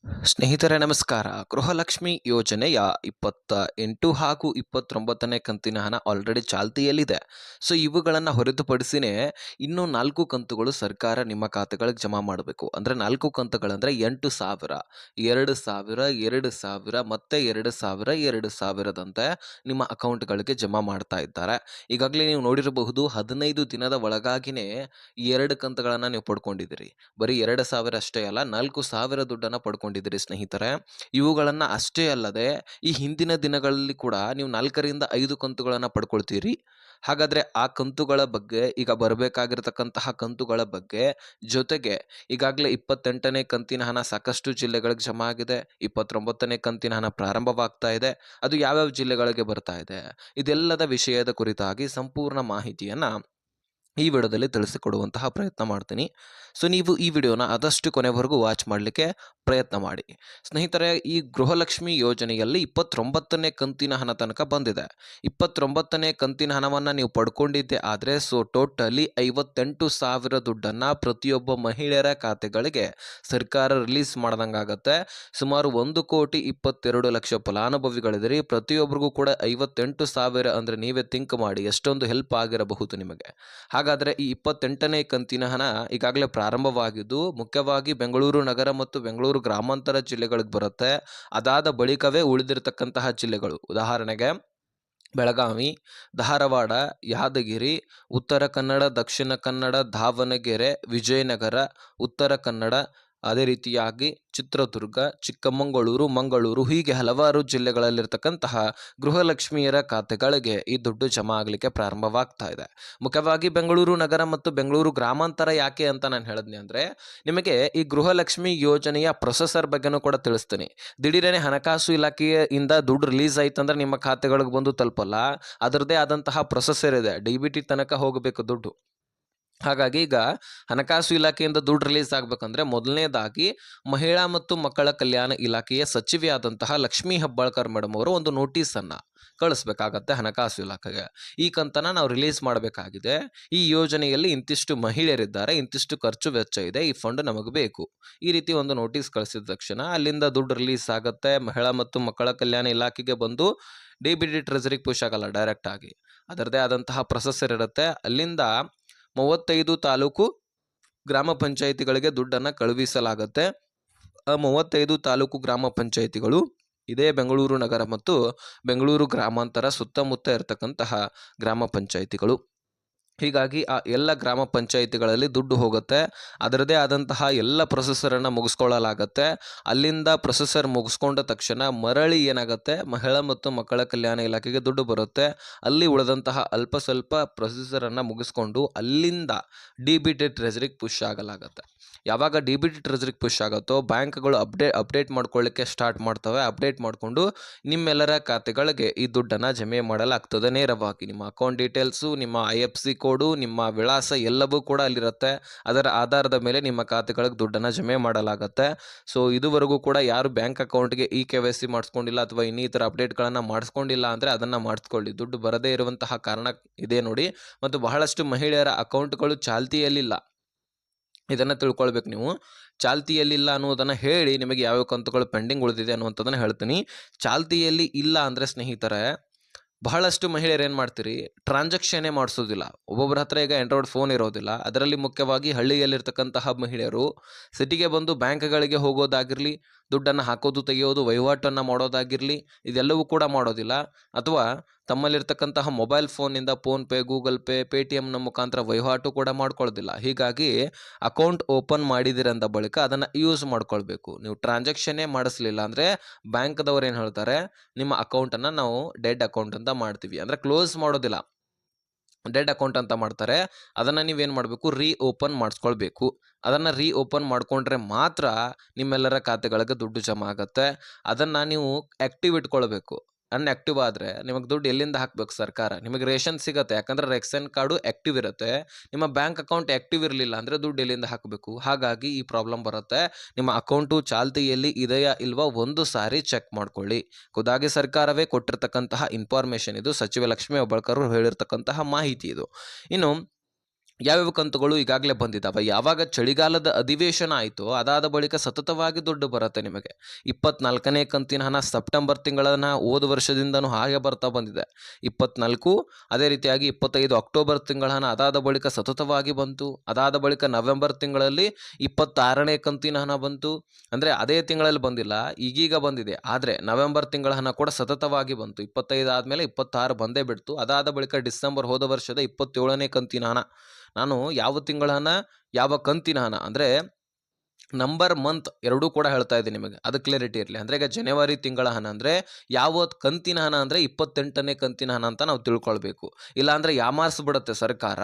ಸ್ನೇಹಿತರೆ ನಮಸ್ಕಾರ. ಗೃಹಲಕ್ಷ್ಮಿ ಯೋಜನೆಯ 28 ಹಾಗೂ 29ನೇ ಕಂತಿನ ಹಣ ಆಲ್ರೆಡಿ ಚಾಲ್ತಿಯಲ್ಲಿದೆ. ಸೊ ಇವುಗಳನ್ನು ಹೊರತುಪಡಿಸಿನೇ ಇನ್ನೂ 4 ಕಂತುಗಳು ಸರ್ಕಾರ ನಿಮ್ಮ ಖಾತೆಗಳಿಗೆ ಜಮಾ ಮಾಡಬೇಕು. ಅಂದರೆ 4 ಕಂತುಗಳಂದರೆ 8,000, 2,000, 2,000 ಮತ್ತೆ 2,000, 2,000ದಂತೆ ನಿಮ್ಮ ಅಕೌಂಟ್ಗಳಿಗೆ ಜಮಾ ಮಾಡ್ತಾ ಇದ್ದಾರೆ. ಈಗಾಗಲೇ ನೀವು ನೋಡಿರಬಹುದು 15 ದಿನದ ಒಳಗಾಗಿನೇ ಈ 2 ಕಂತುಗಳನ್ನು ನೀವು ಪಡ್ಕೊಂಡಿದ್ದೀರಿ. ಬರೀ 2,000 ಅಷ್ಟೇ ಅಲ್ಲ, 4,000 ದುಡ್ಡನ್ನು ಪಡ್ಕೊಂಡಿದ್ದೀರಿ ಸ್ನೇಹಿತರೆ. ಇವುಗಳನ್ನು ಅಷ್ಟೇ ಅಲ್ಲದೆ ಈ ಹಿಂದಿನ ದಿನಗಳಲ್ಲಿ ಕೂಡ ನೀವು 4ರಿಂದ 5 ಕಂತುಗಳನ್ನು ಪಡ್ಕೊಳ್ತೀರಿ. ಹಾಗಾದರೆ ಆ ಕಂತುಗಳ ಬಗ್ಗೆ, ಈಗ ಬರಬೇಕಾಗಿರತಕ್ಕಂತಹ ಕಂತುಗಳ ಬಗ್ಗೆ, ಜೊತೆಗೆ ಈಗಾಗಲೇ 28ನೇ ಕಂತಿನ ಹಣ ಸಾಕಷ್ಟು ಜಿಲ್ಲೆಗಳಿಗೆ ಜಮಾ ಆಗಿದೆ, 29ನೇ ಕಂತಿನ ಹಣ ಪ್ರಾರಂಭವಾಗ್ತಾ ಇದೆ. ಅದು ಯಾವ್ಯಾವ ಜಿಲ್ಲೆಗಳಿಗೆ ಬರ್ತಾ ಇದೆ, ಇದೆಲ್ಲದ ವಿಷಯದ ಕುರಿತಾಗಿ ಸಂಪೂರ್ಣ ಮಾಹಿತಿಯನ್ನು ಈ ವಿಡಿಯೋದಲ್ಲಿ ತಿಳಿಸಿಕೊಡುವಂತಹ ಪ್ರಯತ್ನ ಮಾಡ್ತೀನಿ. ಸೊ ನೀವು ಈ ವಿಡಿಯೋನ ಆದಷ್ಟು ಕೊನೆವರೆಗೂ ವಾಚ್ ಮಾಡಲಿಕ್ಕೆ ಪ್ರಯತ್ನ ಮಾಡಿ. ಸ್ನೇಹಿತರೆ, ಈ ಗೃಹಲಕ್ಷ್ಮಿ ಯೋಜನೆಯಲ್ಲಿ 29ನೇ ಕಂತಿನ ಹಣ ತನಕ ಬಂದಿದೆ. 29ನೇ ಕಂತಿನ ಹಣವನ್ನು ನೀವು ಪಡ್ಕೊಂಡಿದ್ದೆ ಆದರೆ ಟೋಟಲಿ 58,000 ದುಡ್ಡನ್ನು ಪ್ರತಿಯೊಬ್ಬ ಮಹಿಳೆಯರ ಖಾತೆಗಳಿಗೆ ಸರ್ಕಾರ ರಿಲೀಸ್ ಮಾಡ್ದಂಗಾಗತ್ತೆ. ಸುಮಾರು 1,22,00,000 ಫಲಾನುಭವಿಗಳಿದ್ದೀರಿ. ಪ್ರತಿಯೊಬ್ಬರಿಗೂ ಕೂಡ 58,000 ಅಂದರೆ ನೀವೇ ಥಿಂಕ್ ಮಾಡಿ ಎಷ್ಟೊಂದು ಹೆಲ್ಪ್ ಆಗಿರಬಹುದು ನಿಮಗೆ. ಹಾಗಾದರೆ ಈ 28ನೇ ಕಂತಿನ ಹಣ ಈಗಾಗಲೇ ಪ್ರಾರಂಭವಾಗಿದ್ದು ಮುಖ್ಯವಾಗಿ ಬೆಂಗಳೂರು ನಗರ ಮತ್ತು ಬೆಂಗಳೂರು ಗ್ರಾಮಾಂತರ ಜಿಲ್ಲೆಗಳಿಗೆ ಬರುತ್ತೆ. ಅದಾದ ಬಳಿಕವೇ ಉಳಿದಿರತಕ್ಕಂತಹ ಜಿಲ್ಲೆಗಳು, ಉದಾಹರಣೆಗೆ ಬೆಳಗಾವಿ, ಧಾರವಾಡ, ಯಾದಗಿರಿ, ಉತ್ತರ ಕನ್ನಡ, ದಕ್ಷಿಣ ಕನ್ನಡ, ದಾವಣಗೆರೆ, ವಿಜಯನಗರ, ಉತ್ತರ ಕನ್ನಡ, ಅದೇ ರೀತಿಯಾಗಿ ಚಿತ್ರದುರ್ಗ, ಚಿಕ್ಕಮಗಳೂರು, ಮಂಗಳೂರು, ಹೀಗೆ ಹಲವಾರು ಜಿಲ್ಲೆಗಳಲ್ಲಿರ್ತಕ್ಕಂತಹ ಗೃಹಲಕ್ಷ್ಮಿಯರ ಖಾತೆಗಳಿಗೆ ಈ ದುಡ್ಡು ಜಮಾ ಆಗಲಿಕ್ಕೆ ಪ್ರಾರಂಭವಾಗ್ತಾ ಇದೆ. ಮುಖ್ಯವಾಗಿ ಬೆಂಗಳೂರು ನಗರ ಮತ್ತು ಬೆಂಗಳೂರು ಗ್ರಾಮಾಂತರ ಯಾಕೆ ಅಂತ ನಾನು ಹೇಳಿದ್ನಿ ಅಂದರೆ, ನಿಮಗೆ ಈ ಗೃಹಲಕ್ಷ್ಮಿ ಯೋಜನೆಯ ಪ್ರೊಸೆಸರ್ ಬಗ್ಗೆನೂ ಕೂಡ ತಿಳಿಸ್ತೀನಿ. ದಿಢೀರನೆ ಹಣಕಾಸು ಇಲಾಖೆಯಿಂದ ದುಡ್ಡು ರಿಲೀಸ್ ಆಯ್ತಂದ್ರೆ ನಿಮ್ಮ ಖಾತೆಗಳಿಗೆ ಬಂದು ತಲುಪಲ್ಲ. ಅದರದ್ದೇ ಆದಂತಹ ಪ್ರೊಸೆಸರ್ ಇದೆ, DBT ತನಕ ಹೋಗಬೇಕು ದುಡ್ಡು. ಹಾಗಾಗಿ ಈಗ ಹಣಕಾಸು ಇಲಾಖೆಯಿಂದ ದುಡ್ಡು ರಿಲೀಸ್ ಆಗಬೇಕಂದ್ರೆ ಮೊದಲನೇದಾಗಿ ಮಹಿಳಾ ಮತ್ತು ಮಕ್ಕಳ ಕಲ್ಯಾಣ ಇಲಾಖೆಯ ಸಚಿವೆಯಾದಂತಹ ಲಕ್ಷ್ಮೀ ಹೆಬ್ಬಾಳ್ಕರ್ ಮೇಡಮ್ ಅವರು ಒಂದು ನೋಟಿಸನ್ನು ಕಳಿಸ್ಬೇಕಾಗತ್ತೆ ಹಣಕಾಸು ಇಲಾಖೆಗೆ. ಈ ಕಂತನ್ನು ನಾವು ರಿಲೀಸ್ ಮಾಡಬೇಕಾಗಿದೆ, ಈ ಯೋಜನೆಯಲ್ಲಿ ಇಂತಿಷ್ಟು ಮಹಿಳೆಯರಿದ್ದಾರೆ, ಇಂತಿಷ್ಟು ಖರ್ಚು ವೆಚ್ಚ ಇದೆ, ಈ ಫಂಡ್ ನಮಗೆ ಬೇಕು, ಈ ರೀತಿ ಒಂದು ನೋಟಿಸ್ ಕಳಿಸಿದ ತಕ್ಷಣ ಅಲ್ಲಿಂದ ದುಡ್ಡು ರಿಲೀಸ್ ಆಗುತ್ತೆ. ಮಹಿಳಾ ಮತ್ತು ಮಕ್ಕಳ ಕಲ್ಯಾಣ ಇಲಾಖೆಗೆ ಬಂದು DBT ಟ್ರೆಜರಿಗೆ ಪುಷ್ ಆಗಲ್ಲ, ಡೈರೆಕ್ಟ್ ಆಗಿ ಅದರದೇ ಆದಂತಹ ಪ್ರೊಸೆಸರ್ ಇರುತ್ತೆ. ಅಲ್ಲಿಂದ 35 ತಾಲೂಕು ಗ್ರಾಮ ಪಂಚಾಯಿತಿಗಳಿಗೆ ದುಡ್ಡನ್ನು ಕಳುಹಿಸಲಾಗುತ್ತೆ. ಆ 35 ತಾಲೂಕು ಗ್ರಾಮ ಪಂಚಾಯಿತಿಗಳು ಇದೇ ಬೆಂಗಳೂರು ನಗರ ಮತ್ತು ಬೆಂಗಳೂರು ಗ್ರಾಮಾಂತರ ಸುತ್ತಮುತ್ತ ಇರತಕ್ಕಂತಹ ಗ್ರಾಮ ಪಂಚಾಯಿತಿಗಳು. ಹೀಗಾಗಿ ಆ ಎಲ್ಲ ಗ್ರಾಮ ಪಂಚಾಯಿತಿಗಳಲ್ಲಿ ದುಡ್ಡು ಹೋಗುತ್ತೆ. ಅದರದೇ ಆದಂತಹ ಎಲ್ಲ ಪ್ರೊಸೆಸರನ್ನು ಮುಗಿಸ್ಕೊಳ್ಳಲಾಗತ್ತೆ. ಅಲ್ಲಿಂದ ಪ್ರೊಸೆಸರ್ ಮುಗಿಸ್ಕೊಂಡ ತಕ್ಷಣ ಮರಳಿ ಏನಾಗುತ್ತೆ, ಮಹಿಳಾ ಮತ್ತು ಮಕ್ಕಳ ಕಲ್ಯಾಣ ಇಲಾಖೆಗೆ ದುಡ್ಡು ಬರುತ್ತೆ. ಅಲ್ಲಿ ಉಳಿದಂತಹ ಅಲ್ಪ ಸ್ವಲ್ಪ ಪ್ರೊಸೆಸರನ್ನು ಮುಗಿಸ್ಕೊಂಡು ಅಲ್ಲಿಂದ DBT ಟ್ರೆಜರಿಗೆ ಪುಷ್ ಆಗಲಾಗತ್ತೆ. ಯಾವಾಗ DBT ಟ್ರೆಜರಿಗೆ ಪುಷ್ ಆಗುತ್ತೋ ಬ್ಯಾಂಕ್ಗಳು ಅಪ್ಡೇಟ್ ಮಾಡ್ಕೊಳ್ಳಿಕ್ಕೆ ಸ್ಟಾರ್ಟ್ ಮಾಡ್ತವೆ. ಅಪ್ಡೇಟ್ ಮಾಡಿಕೊಂಡು ನಿಮ್ಮೆಲ್ಲರ ಖಾತೆಗಳಿಗೆ ಈ ದುಡ್ಡನ್ನು ಜಮೆ ಮಾಡಲಾಗ್ತದೆ ನೇರವಾಗಿ. ನಿಮ್ಮ ಅಕೌಂಟ್ ಡೀಟೇಲ್ಸು, ನಿಮ್ಮ IFSC ಕೋಡು, ನಿಮ್ಮ ವಿಳಾಸ ಎಲ್ಲವೂ ಕೂಡ ಅಲ್ಲಿರುತ್ತೆ. ಅದರ ಆಧಾರದ ಮೇಲೆ ನಿಮ್ಮ ಖಾತೆಗಳಿಗೆ ದುಡ್ಡನ್ನು ಜಮೆ ಮಾಡಲಾಗುತ್ತೆ. ಸೊ ಇದುವರೆಗೂ ಕೂಡ ಯಾರು ಬ್ಯಾಂಕ್ ಅಕೌಂಟ್ಗೆ KYC ಮಾಡಿಸ್ಕೊಂಡಿಲ್ಲ ಅಥವಾ ಇನ್ನಿತರ ಅಪ್ಡೇಟ್ಗಳನ್ನು ಮಾಡಿಸ್ಕೊಂಡಿಲ್ಲ ಅಂದರೆ ಅದನ್ನು ಮಾಡಿಸ್ಕೊಳ್ಳಿ. ದುಡ್ಡು ಬರದೇ ಇರುವಂತಹ ಕಾರಣ ಇದೆ ನೋಡಿ. ಮತ್ತು ಬಹಳಷ್ಟು ಮಹಿಳೆಯರ ಅಕೌಂಟ್ಗಳು ಚಾಲ್ತಿಯಲ್ಲಿಲ್ಲ, ಇದನ್ನು ತಿಳ್ಕೊಳ್ಬೇಕು ನೀವು. ಚಾಲ್ತಿಯಲ್ಲಿಲ್ಲ ಅನ್ನೋದನ್ನು ಹೇಳಿ ನಿಮಗೆ ಯಾವ್ಯಾವ ಕಂತುಗಳು ಪೆಂಡಿಂಗ್ ಉಳಿದಿದೆ ಅನ್ನುವಂಥದ್ದನ್ನು ಹೇಳ್ತೀನಿ. ಚಾಲ್ತಿಯಲ್ಲಿ ಇಲ್ಲ ಅಂದರೆ ಸ್ನೇಹಿತರೆ, ಬಹಳಷ್ಟು ಮಹಿಳೆಯರು ಏನು ಮಾಡ್ತೀರಿ, ಟ್ರಾನ್ಸಾಕ್ಷನ್ನೇ ಮಾಡಿಸೋದಿಲ್ಲ. ಒಬ್ಬೊಬ್ಬರ ಹತ್ರ ಈಗ ಆಂಡ್ರಾಯ್ಡ್ ಫೋನ್ ಇರೋದಿಲ್ಲ. ಅದರಲ್ಲಿ ಮುಖ್ಯವಾಗಿ ಹಳ್ಳಿಯಲ್ಲಿರ್ತಕ್ಕಂತಹ ಮಹಿಳೆಯರು ಸಿಟಿಗೆ ಬಂದು ಬ್ಯಾಂಕ್ಗಳಿಗೆ ಹೋಗೋದಾಗಿರಲಿ, ದುಡ್ಡನ್ನು ಹಾಕೋದು ತೆಗೆಯೋದು, ವಹಿವಾಟನ್ನು ಮಾಡೋದಾಗಿರಲಿ, ಇದೆಲ್ಲವೂ ಕೂಡ ಮಾಡೋದಿಲ್ಲ. ಅಥವಾ ತಮ್ಮಲ್ಲಿರ್ತಕ್ಕಂತಹ ಮೊಬೈಲ್ ಫೋನ್ನಿಂದ ಫೋನ್ಪೇ, ಗೂಗಲ್ ಪೇ, ಪೇಟಿಎಮ್ನ ಮುಖಾಂತರ ವಹಿವಾಟು ಕೂಡ ಮಾಡ್ಕೊಳ್ಳೋದಿಲ್ಲ. ಹೀಗಾಗಿ ಅಕೌಂಟ್ ಓಪನ್ ಮಾಡಿದಿರಂದ ಬಳಿಕ ಅದನ್ನು ಯೂಸ್ ಮಾಡ್ಕೊಳ್ಬೇಕು. ನೀವು ಟ್ರಾನ್ಸಾಕ್ಷನ್ನೇ ಮಾಡಿಸ್ಲಿಲ್ಲ ಅಂದರೆ ಬ್ಯಾಂಕ್ದವ್ರು ಏನು ಹೇಳ್ತಾರೆ, ನಿಮ್ಮ ಅಕೌಂಟನ್ನು ನಾವು ಡೆಡ್ ಅಕೌಂಟ್ ಅಂತ ಮಾಡ್ತೀವಿ, ಅಂದರೆ ಕ್ಲೋಸ್ ಮಾಡೋದಿಲ್ಲ, ಡೆಡ್ ಅಕೌಂಟ್ ಅಂತ ಮಾಡ್ತಾರೆ. ಅದನ್ನು ನೀವೇನು ಮಾಡಬೇಕು, ಓಪನ್ ಮಾಡಿಸ್ಕೊಳ್ಬೇಕು. ಅದನ್ನು ಓಪನ್ ಮಾಡಿಕೊಂಡ್ರೆ ಮಾತ್ರ ನಿಮ್ಮೆಲ್ಲರ ಖಾತೆಗಳಿಗೆ ದುಡ್ಡು ಜಮಾ ಆಗುತ್ತೆ. ಅದನ್ನು ನೀವು ಆ್ಯಕ್ಟಿವ್ ಇಟ್ಕೊಳ್ಬೇಕು. ಅನ್ಆ್ಯಕ್ಟಿವ್ ಆದರೆ ನಿಮಗೆ ದುಡ್ಡು ಎಲ್ಲಿಂದ ಹಾಕಬೇಕು ಸರ್ಕಾರ? ನಿಮಗೆ ರೇಷನ್ ಸಿಗುತ್ತೆ, ಯಾಕಂದರೆ ರೇಷನ್ ಕಾರ್ಡು ಆ್ಯಕ್ಟಿವ್ ಇರುತ್ತೆ. ನಿಮ್ಮ ಬ್ಯಾಂಕ್ ಅಕೌಂಟ್ ಆ್ಯಕ್ಟಿವ್ ಇರಲಿಲ್ಲ ಅಂದರೆ ದುಡ್ಡು ಎಲ್ಲಿಂದ ಹಾಕಬೇಕು? ಹಾಗಾಗಿ ಈ ಪ್ರಾಬ್ಲಮ್ ಬರುತ್ತೆ. ನಿಮ್ಮ ಅಕೌಂಟು ಚಾಲ್ತಿಯಲ್ಲಿ ಇದೆಯಾ ಇಲ್ವಾ ಒಂದು ಸಾರಿ ಚೆಕ್ ಮಾಡ್ಕೊಳ್ಳಿ. ಖುದ್ದಾಗಿ ಸರ್ಕಾರವೇ ಕೊಟ್ಟಿರ್ತಕ್ಕಂತಹ ಇನ್ಫಾರ್ಮೇಷನ್ ಇದು, ಸಚಿವೆ ಲಕ್ಷ್ಮೀ ಹೆಬ್ಬಾಳ್ಕರ್ ಹೇಳಿರ್ತಕ್ಕಂತಹ ಮಾಹಿತಿ ಇದು. ಇನ್ನು ಯಾವ್ಯಾವ ಕಂತುಗಳು ಈಗಾಗಲೇ ಬಂದಿದ್ದಾವೆ, ಯಾವಾಗ ಚಳಿಗಾಲದ ಅಧಿವೇಶನ ಆಯಿತೋ ಅದಾದ ಬಳಿಕ ಸತತವಾಗಿ ದುಡ್ಡು ಬರುತ್ತೆ ನಿಮಗೆ. 24ನೇ ಕಂತಿನ ಹಣ ಸೆಪ್ಟೆಂಬರ್ ತಿಂಗಳನ್ನ ಹೋದ ವರ್ಷದಿಂದನೂ ಹಾಗೆ ಬರ್ತಾ ಬಂದಿದೆ. 24, ಅದೇ ರೀತಿಯಾಗಿ 25 ಅಕ್ಟೋಬರ್ ತಿಂಗಳ ಹಣ ಅದಾದ ಬಳಿಕ ಸತತವಾಗಿ ಬಂತು. ಅದಾದ ಬಳಿಕ ನವೆಂಬರ್ ತಿಂಗಳಲ್ಲಿ 26ನೇ ಕಂತಿನ ಹಣ ಬಂತು. ಅಂದರೆ ಅದೇ ತಿಂಗಳಲ್ಲಿ ಬಂದಿಲ್ಲ, ಈಗೀಗ ಬಂದಿದೆ. ಆದರೆ ನವೆಂಬರ್ ತಿಂಗಳ ಹಣ ಕೂಡ ಸತತವಾಗಿ ಬಂತು. 25 ಆದಮೇಲೆ 26 ಬಂದೇ ಬಿಡ್ತು. ಅದಾದ ಬಳಿಕ ಡಿಸೆಂಬರ್ ಹೋದ ವರ್ಷದ 27ನೇ ಕಂತಿನ ಹಣ. ನಾನು ಯಾವ ತಿಂಗಳ ಹಣ, ಯಾವ ಕಂತಿನ ಹಣ ಅಂದರೆ ನಂಬರ್, ಮಂತ್ ಎರಡೂ ಕೂಡ ಹೇಳ್ತಾ ಇದ್ದೀನಿ ನಿಮಗೆ, ಅದು ಕ್ಲಿಯರಿಟಿ ಇರಲಿ. ಅಂದರೆ ಈಗ ಜನವರಿ ತಿಂಗಳ ಹಣ ಅಂದರೆ ಯಾವ ಕಂತಿನ ಹಣ ಅಂದರೆ 28ನೇ ಕಂತಿನ ಹಣ ಅಂತ ನಾವು ತಿಳ್ಕೊಳ್ಬೇಕು. ಇಲ್ಲಾಂದರೆ ಯಾಮಾರಿಸ್ಬಿಡುತ್ತೆ ಸರ್ಕಾರ.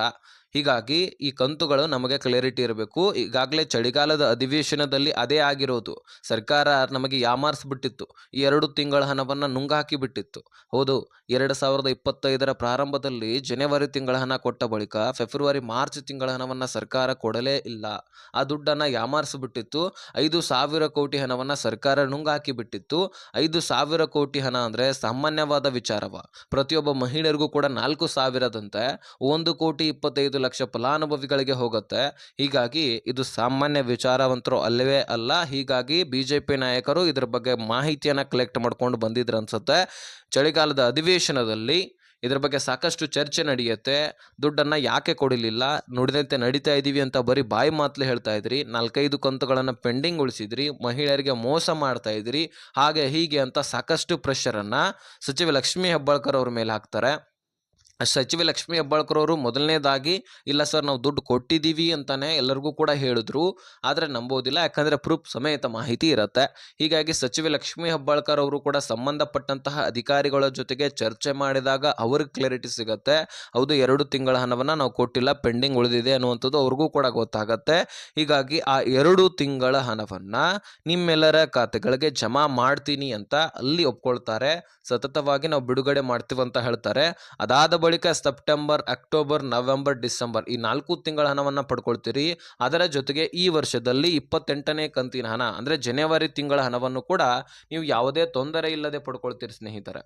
ಹೀಗಾಗಿ ಈ ಕಂತುಗಳು ನಮಗೆ ಕ್ಲಿಯರಿಟಿ ಇರಬೇಕು. ಈಗಾಗಲೇ ಚಳಿಗಾಲದ ಅಧಿವೇಶನದಲ್ಲಿ ಅದೇ ಆಗಿರೋದು. ಸರ್ಕಾರ ನಮಗೆ ಯಾಮಾರಿಸ್ಬಿಟ್ಟಿತ್ತು, ಈ 2 ತಿಂಗಳ ಹಣವನ್ನು ನುಂಗಾಕಿ ಬಿಟ್ಟಿತ್ತು. ಹೌದು, 2025ರ ಪ್ರಾರಂಭದಲ್ಲಿ ಜನವರಿ ತಿಂಗಳ ಹಣ ಕೊಟ್ಟ ಬಳಿಕ ಫೆಬ್ರವರಿ ಮಾರ್ಚ್ ತಿಂಗಳ ಹಣವನ್ನು ಸರ್ಕಾರ ಕೊಡಲೇ ಇಲ್ಲ. ಆ ದುಡ್ಡನ್ನು ಯಾಮಾರಿಸ್ಬಿಟ್ಟಿತ್ತು. 5,000 ಕೋಟಿ ಹಣವನ್ನು ಸರ್ಕಾರ ನುಂಗಾಕಿ ಬಿಟ್ಟಿತ್ತು. 5,000 ಕೋಟಿ ಹಣ ಅಂದರೆ ಸಾಮಾನ್ಯವಾದ ವಿಚಾರವ. ಪ್ರತಿಯೊಬ್ಬ ಮಹಿಳೆಯರಿಗೂ ಕೂಡ 4,000ದಂತೆ 1,25,00,000 ಫಲಾನುಭವಿಗಳಿಗೆ ಹೋಗುತ್ತೆ. ಹೀಗಾಗಿ ಇದು ಸಾಮಾನ್ಯ ವಿಚಾರವಂತರು ಅಲ್ಲವೇ ಅಲ್ಲ. ಹೀಗಾಗಿ ಬಿಜೆಪಿ ನಾಯಕರು ಇದರ ಬಗ್ಗೆ ಮಾಹಿತಿಯನ್ನು ಕಲೆಕ್ಟ್ ಮಾಡ್ಕೊಂಡು ಬಂದಿದ್ರು ಅನ್ಸುತ್ತೆ. ಚಳಿಗಾಲದ ಅಧಿವೇಶನದಲ್ಲಿ ಇದರ ಬಗ್ಗೆ ಸಾಕಷ್ಟು ಚರ್ಚೆ ನಡೆಯುತ್ತೆ. ದುಡ್ಡನ್ನು ಯಾಕೆ ಕೊಡಲಿಲ್ಲ, ನುಡಿದಂತೆ ನಡೀತಾ ಇದ್ದೀವಿ ಅಂತ ಬರೀ ಬಾಯಿ ಮಾತಲ್ಲಿ ಹೇಳ್ತಾ ಇದ್ರಿ, 4-5 ಕಂತುಗಳನ್ನು ಪೆಂಡಿಂಗ್ ಉಳಿಸಿದ್ರಿ, ಮಹಿಳೆಯರಿಗೆ ಮೋಸ ಮಾಡ್ತಾ ಇದ್ರಿ, ಹಾಗೆ ಹೀಗೆ ಅಂತ ಸಾಕಷ್ಟು ಪ್ರೆಷರನ್ನು ಸಚಿವ ಲಕ್ಷ್ಮೀ ಹೆಬ್ಬಾಳ್ಕರ್ ಅವ್ರ ಮೇಲೆ ಹಾಕ್ತಾರೆ. ಸಚಿವ ಲಕ್ಷ್ಮೀ ಹೆಬ್ಬಾಳ್ಕರ್ ಅವರು ಮೊದಲನೇದಾಗಿ ಇಲ್ಲ ಸರ್ ನಾವು ದುಡ್ಡು ಕೊಟ್ಟಿದ್ದೀವಿ ಅಂತಾನೆ ಎಲ್ಲರಿಗೂ ಕೂಡ ಹೇಳಿದ್ರು. ಆದರೆ ನಂಬೋದಿಲ್ಲ, ಯಾಕಂದರೆ ಪ್ರೂಫ್ ಸಮೇತ ಮಾಹಿತಿ ಇರುತ್ತೆ. ಹೀಗಾಗಿ ಸಚಿವ ಲಕ್ಷ್ಮೀ ಹೆಬ್ಬಾಳ್ಕರ್ ಅವರು ಕೂಡ ಸಂಬಂಧಪಟ್ಟಂತಹ ಅಧಿಕಾರಿಗಳ ಜೊತೆಗೆ ಚರ್ಚೆ ಮಾಡಿದಾಗ ಅವ್ರಿಗೆ ಕ್ಲಾರಿಟಿ ಸಿಗುತ್ತೆ. ಹೌದು, 2 ತಿಂಗಳ ಹಣವನ್ನು ನಾವು ಕೊಟ್ಟಿಲ್ಲ, ಪೆಂಡಿಂಗ್ ಉಳಿದಿದೆ ಅನ್ನುವಂಥದ್ದು ಅವ್ರಿಗೂ ಕೂಡ ಗೊತ್ತಾಗತ್ತೆ. ಹೀಗಾಗಿ ಆ 2 ತಿಂಗಳ ಹಣವನ್ನು ನಿಮ್ಮೆಲ್ಲರ ಖಾತೆಗಳಿಗೆ ಜಮಾ ಮಾಡ್ತೀನಿ ಅಂತ ಅಲ್ಲಿ ಒಪ್ಕೊಳ್ತಾರೆ. ಸತತವಾಗಿ ನಾವು ಬಿಡುಗಡೆ ಮಾಡ್ತೀವಿ ಅಂತ ಹೇಳ್ತಾರೆ. ಅದಾದ ಬಳಿಕ ಸೆಪ್ಟೆಂಬರ್, ಅಕ್ಟೋಬರ್, ನವೆಂಬರ್, ಡಿಸೆಂಬರ್ ಈ 4 ತಿಂಗಳ ಹಣವನ್ನು ಪಡ್ಕೊಳ್ತೀರಿ. ಅದರ ಜೊತೆಗೆ ಈ ವರ್ಷದಲ್ಲಿ 28ನೇ ಕಂತಿನ ಹಣ ಅಂದರೆ ಜನವರಿ ತಿಂಗಳ ಹಣವನ್ನು ಕೂಡ ನೀವು ಯಾವುದೇ ತೊಂದರೆ ಇಲ್ಲದೆ ಪಡ್ಕೊಳ್ತೀರಿ ಸ್ನೇಹಿತರೆ.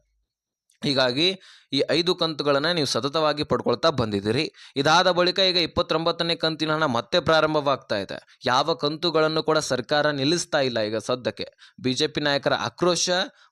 ಹೀಗಾಗಿ ಈ 5 ಕಂತುಗಳನ್ನು ನೀವು ಸತತವಾಗಿ ಪಡ್ಕೊಳ್ತಾ ಬಂದಿದ್ದೀರಿ. ಇದಾದ ಬಳಿಕ ಈಗ 29ನೇ ಕಂತಿನ ಹಣ ಮತ್ತೆ ಪ್ರಾರಂಭವಾಗ್ತಾ ಇದೆ. ಯಾವ ಕಂತುಗಳನ್ನು ಕೂಡ ಸರ್ಕಾರ ನಿಲ್ಲಿಸ್ತಾ ಇಲ್ಲ ಈಗ ಸದ್ಯಕ್ಕೆ. ಬಿಜೆಪಿ ನಾಯಕರ ಆಕ್ರೋಶ,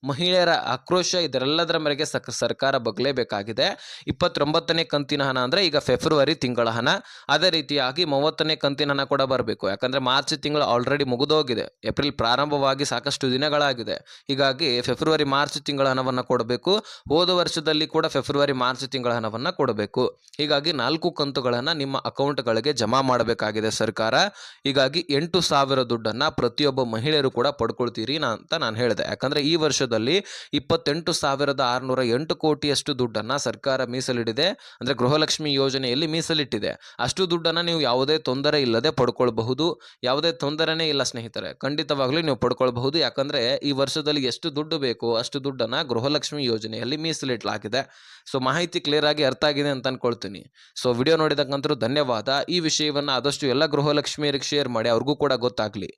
ಮಹಿಳೆಯರ ಆಕ್ರೋಶ, ಇದರೆಲ್ಲದರ ಮೇರೆಗೆ ಸರ್ಕಾರ ಬಗ್ಲೇಬೇಕಾಗಿದೆ. 29ನೇ ಕಂತಿನ ಹಣ ಅಂದರೆ ಈಗ ಫೆಬ್ರವರಿ ತಿಂಗಳ ಹಣ. ಅದೇ ರೀತಿಯಾಗಿ 30ನೇ ಕಂತಿನ ಹಣ ಕೂಡ ಬರಬೇಕು. ಯಾಕಂದರೆ ಮಾರ್ಚ್ ತಿಂಗಳು ಆಲ್ರೆಡಿ ಮುಗಿದೋಗಿದೆ, ಏಪ್ರಿಲ್ ಪ್ರಾರಂಭವಾಗಿ ಸಾಕಷ್ಟು ದಿನಗಳಾಗಿದೆ. ಹೀಗಾಗಿ ಫೆಬ್ರವರಿ ಮಾರ್ಚ್ ತಿಂಗಳ ಹಣವನ್ನು ಕೊಡಬೇಕು. ಹೋದ ವರ್ಷದಲ್ಲಿ ಕೂಡ ಫೆಬ್ರವರಿ ಮಾರ್ಚ್ ತಿಂಗಳ ಹಣವನ್ನು ಕೊಡಬೇಕು. ಹೀಗಾಗಿ 4 ಕಂತುಗಳನ್ನು ನಿಮ್ಮ ಅಕೌಂಟ್ಗಳಿಗೆ ಜಮಾ ಮಾಡಬೇಕಾಗಿದೆ ಸರ್ಕಾರ. ಹೀಗಾಗಿ 8,000 ದುಡ್ಡನ್ನು ಪ್ರತಿಯೊಬ್ಬ ಮಹಿಳೆಯರು ಕೂಡ ಪಡ್ಕೊಳ್ತೀರಿ ಅಂತ ನಾನು ಹೇಳಿದೆ. ಯಾಕಂದರೆ ಈ ವರ್ಷದಲ್ಲಿ 28,608 ಕೋಟಿಯಷ್ಟು ದುಡ್ಡನ್ನು ಸರ್ಕಾರ ಮೀಸಲಿಡಿದೆ. ಅಂದರೆ ಗೃಹಲಕ್ಷ್ಮಿ ಯೋಜನೆಯಲ್ಲಿ ಮೀಸಲಿಟ್ಟಿದೆ. ಅಷ್ಟು ದುಡ್ಡನ್ನು ನೀವು ಯಾವುದೇ ತೊಂದರೆ ಇಲ್ಲದೆ ಪಡ್ಕೊಳ್ಬಹುದು. ಯಾವುದೇ ತೊಂದರೆನೇ ಇಲ್ಲ ಸ್ನೇಹಿತರೆ, ಖಂಡಿತವಾಗ್ಲೂ ನೀವು ಪಡ್ಕೊಳ್ಬಹುದು. ಯಾಕಂದರೆ ಈ ವರ್ಷದಲ್ಲಿ ಎಷ್ಟು ದುಡ್ಡು ಬೇಕೋ ಅಷ್ಟು ದುಡ್ಡನ್ನು ಗೃಹಲಕ್ಷ್ಮಿ ಯೋಜನೆಯಲ್ಲಿ ಮೀಸಲಿಡಲಾಗಿದೆ. ಸೊ ಮಾಹಿತಿ ಕ್ಲಿಯರ್ ಆಗಿ ಅರ್ಥ ಆಗಿದೆ ಅಂತ ಅನ್ಕೊಳ್ತೀನಿ. ಸೊ ವಿಡಿಯೋ ನೋಡಿದಕ್ಕಂತರೂ ಧನ್ಯವಾದ. ಈ ವಿಷಯವನ್ನು ಆದಷ್ಟು ಎಲ್ಲ ಗೃಹಲಕ್ಷ್ಮಿಯರಿಗೆ ಶೇರ್ ಮಾಡಿ, ಅವ್ರಿಗೂ ಕೂಡ ಗೊತ್ತಾಗಲಿ.